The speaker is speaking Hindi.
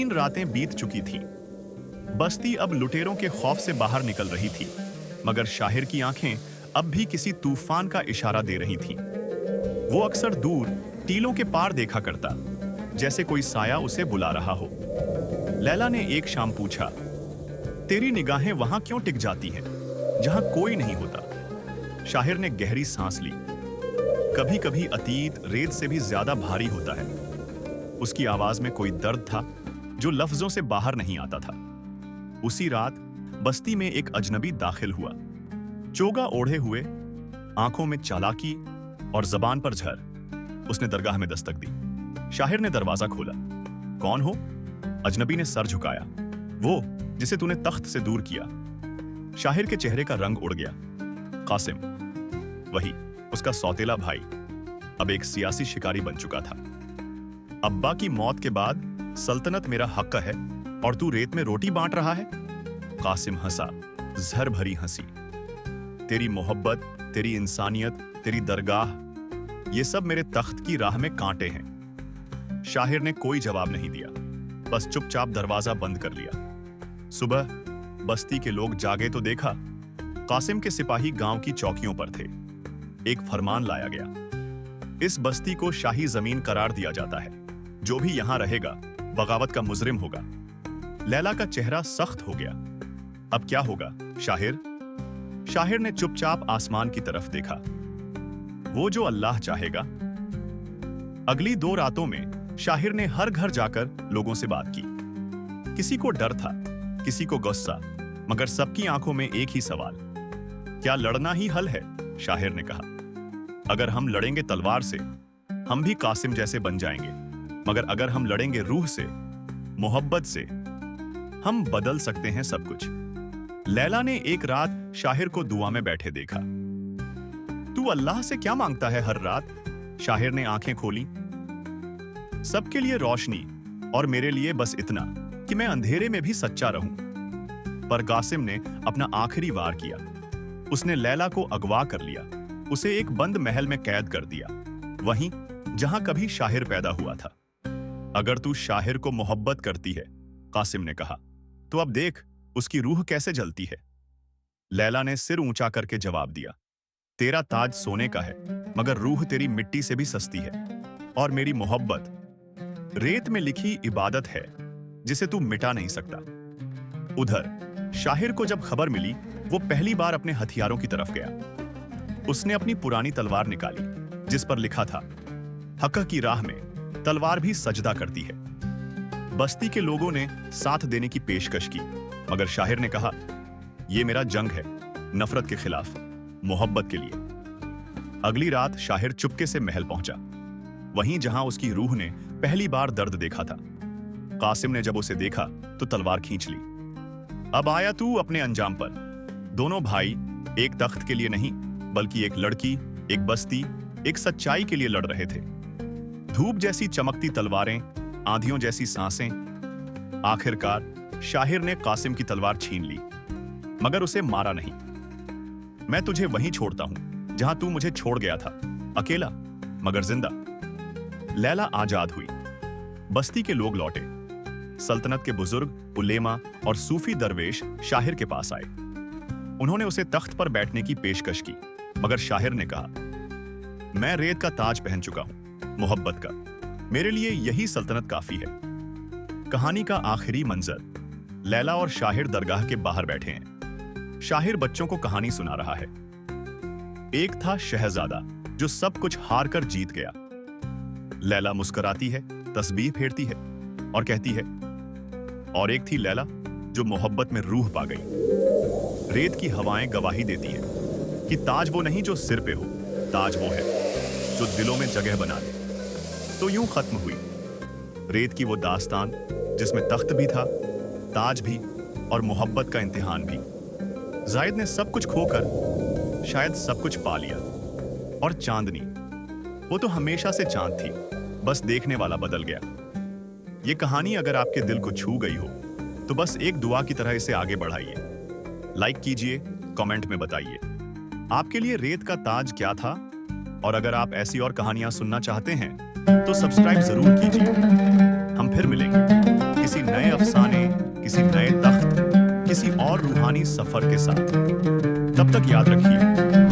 3 रातें बीत चुकी थीं। बस्ती अब लुटेरों के खौफ से बाहर निकल रही थी, मगर शाहिर की आंखें अब भी किसी तूफान का इशारा दे रही थीं। वो अक्सर दूर टीलों के पार देखा करता, जैसे कोई साया उसे बुला रहा हो। लैला ने एक शाम पूछा, तेरी निगाहें वहां क्यों टिक जाती हैं, जहां कोई नहीं होता? शाहिर ने गहरी सांस ली। कभी कभी अतीत रेत से भी ज्यादा भारी होता है। उसकी आवाज में कोई दर्द था जो लफ्जों से बाहर नहीं आता था। उसी रात बस्ती में एक अजनबी दाखिल हुआ, चोगा ओढ़े हुए, आंखों में चालाकी और जबान पर झर। उसने दरगाह में दस्तक दी। शाहिर ने दरवाजा खोला। कौन हो? अजनबी ने सर झुकाया। वो जिसे तूने तख्त से दूर किया। शाहिर के चेहरे का रंग उड़ गया। कासिम, वही उसका सौतेला भाई, अब एक सियासी शिकारी बन चुका था। अब्बा की मौत के बाद सल्तनत मेरा हक है और तू रेत में रोटी बांट रहा है? कासिम हंसा, जहर भरी हंसी। तेरी मोहब्बत, तेरी इंसानियत, तेरी दरगाह, ये सब मेरे तख्त की राह में कांटे हैं। शाहिर ने कोई जवाब नहीं दिया, बस चुपचाप दरवाजा बंद कर लिया। सुबह बस्ती के लोग जागे तो देखा कासिम के सिपाही गांव की चौकियों पर थे। एक फरमान लाया गया, इस बस्ती को शाही जमीन करार दिया जाता है। जो भी यहां रहेगा बगावत का मुजरिम होगा। लैला का चेहरा सख्त हो गया। अब क्या होगा शाहिर? शाहिर ने चुपचाप आसमान की तरफ देखा। वो जो अल्लाह चाहेगा। अगली 2 रातों में शाहिर ने हर घर जाकर लोगों से बात की। किसी को डर था, किसी को गुस्सा, मगर सबकी आंखों में एक ही सवाल, क्या लड़ना ही हल है? शाहिर ने कहा, अगर हम लड़ेंगे तलवार से, हम भी कासिम जैसे बन जाएंगे, मगर अगर हम लड़ेंगे रूह से, मोहब्बत से, हम बदल सकते हैं सब कुछ। लैला ने एक रात शाहिर को दुआ में बैठे देखा। तू अल्लाह से क्या मांगता है हर रात? शाहिर ने आंखें खोली। सबके लिए रोशनी और मेरे लिए बस इतना कि मैं अंधेरे में भी सच्चा रहूं। पर कासिम ने अपना आखिरी वार किया। उसने लैला को अगवा कर लिया, उसे एक बंद महल में कैद कर दिया, वहीं जहां कभी शाहिर पैदा हुआ था। अगर तू शाहिर को मोहब्बत करती है, कासिम ने कहा, तो अब देख उसकी रूह कैसे जलती है। लैला ने सिर ऊंचा करके जवाब दिया, तेरा ताज सोने का है, मगर रूह तेरी मिट्टी से भी सस्ती है। और मेरी मोहब्बत रेत में लिखी इबादत है जिसे तू मिटा नहीं सकता। उधर शाहिर को जब खबर मिली, वो पहली बार अपने हथियारों की तरफ गया। उसने अपनी पुरानी तलवार निकाली, जिस पर लिखा था, हक की राह में तलवार भी सजदा करती है। बस्ती के लोगों ने साथ देने की पेशकश की, मगर शाहिर ने कहा, यह मेरा जंग है, नफरत के खिलाफ, मोहब्बत के लिए। अगली रात शाहिर चुपके से महल पहुंचा, वहीं जहां उसकी रूह ने पहली बार दर्द देखा था। कासिम ने जब उसे देखा तो तलवार खींच ली। अब आया तू अपने अंजाम पर। दोनों भाई एक तख्त के लिए नहीं, बल्कि एक लड़की, एक बस्ती, एक सच्चाई के लिए लड़ रहे थे। धूप जैसी चमकती तलवारें, आंधियों जैसी सांसें। आखिरकार शाहिर ने कासिम की तलवार छीन ली, मगर उसे मारा नहीं। मैं तुझे वहीं छोड़ता हूं जहां तू मुझे छोड़ गया था, अकेला मगर जिंदा। लैला आजाद हुई। बस्ती के लोग लौटे। सल्तनत के बुजुर्ग, उलेमा और सूफी दरवेश शाहिर के पास आए। उन्होंने उसे तख्त पर बैठने की पेशकश की, मगर शाहिर ने कहा, मैं रेत का ताज पहन चुका हूं, मोहब्बत का। मेरे लिए यही सल्तनत काफी है। कहानी का आखिरी मंजर, लैला और शाहिर दरगाह के बाहर बैठे हैं। शाहिर बच्चों को कहानी सुना रहा है। एक था शहजादा जो सब कुछ हार कर जीत गया। लैला मुस्कुराती है, तस्बीह फेरती है और कहती है, और एक थी लैला जो मोहब्बत में रूह पा गई। रेत की हवाएं गवाही देती हैं कि ताज वो नहीं जो सिर पे हो, ताज वो है जो दिलों में जगह बना ले। तो यूं खत्म हुई रेत की वो दास्तान, जिसमें तख्त भी था, ताज भी और मोहब्बत का इम्तिहान भी। जायद ने सब कुछ खोकर शायद सब कुछ पा लिया। और चांदनी, वो तो हमेशा से चांद थी, बस देखने वाला बदल गया। ये कहानी अगर आपके दिल को छू गई हो तो बस एक दुआ की तरह इसे आगे बढ़ाइए। लाइक कीजिए, कमेंट में बताइए आपके लिए रेत का ताज क्या था। और अगर आप ऐसी और कहानियां सुनना चाहते हैं तो सब्सक्राइब जरूर कीजिए। हम फिर मिलेंगे किसी नए और रूहानी सफर के साथ। तब तक याद रखिए,